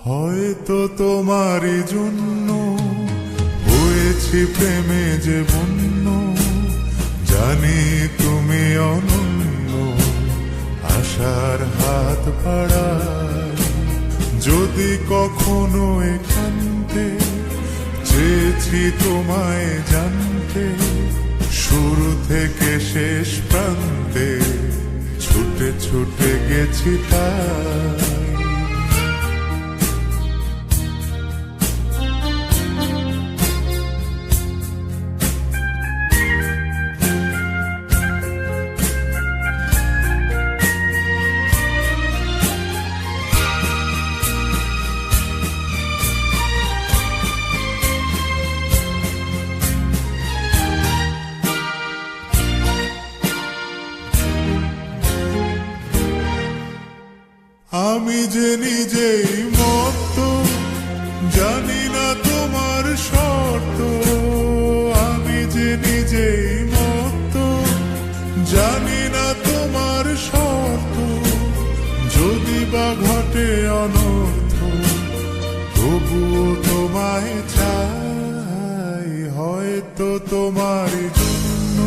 হয়তো তোমারই জন্য হয়েছি প্রেমে যে বন্য, জানি তুমি অনন্য, আশার হাত বাড়াই। যদি কখনো একান্তে চেয়েছি তোমায় জানতে, শুরু থেকে শেষ প্রান্তে ছুটে ছুটে গেছি তাই। আমি যে নিজেই মত্ত, জানি না তোমার শর্ত। আমি যে নিজেই মত্ত, জানি না তোমার শর্ত। যদি বা ঘটে অনর্থ, তবুও তোমায় চাই। হয়তো তোমারই জন্য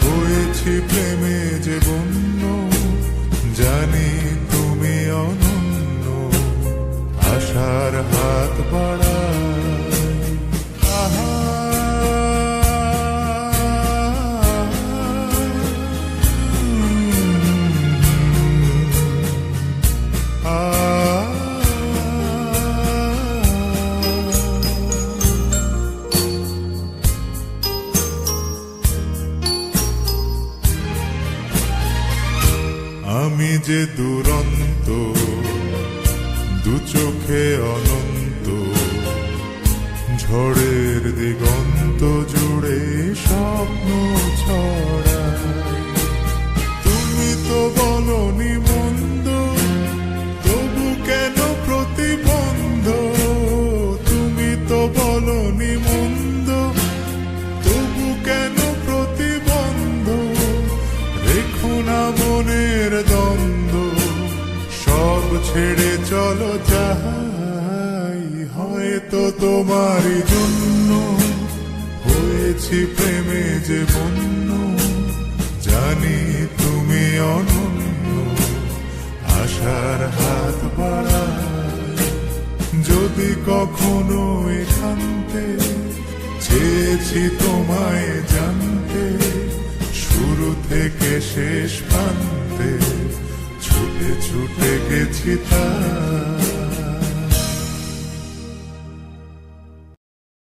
হয়েছি প্রেমে যে বন্য, জানি তুমি অনন্য, আশার হাত বাড়াই। আহা আমি যে দুরন্ত, দু চোখে অনন্ত, ঝড়ের দিগন্ত জুড়ে স্বপ্ন ছড়াই। তুমি তো বলনি মন্দ, তবু কেন প্রতিবন্ধ? তুমি তো বলনি মন্দ, তবু কেন প্রতিবন্ধ? রেখো না মনের দ্বন্দ্ব, সব ছেড়ে চলো যাই। হয়তো তোমারই জন্য হয়েছি প্রেমে যে বন্য, জানি তুমি অনন্য, আশার হাত বাড়াই। যদি কখনো একান্তে চেয়েছি তোমায় জানতে, শুরু থেকে শেষ প্রান্তে ছুটে ছুটে গেছি তাই।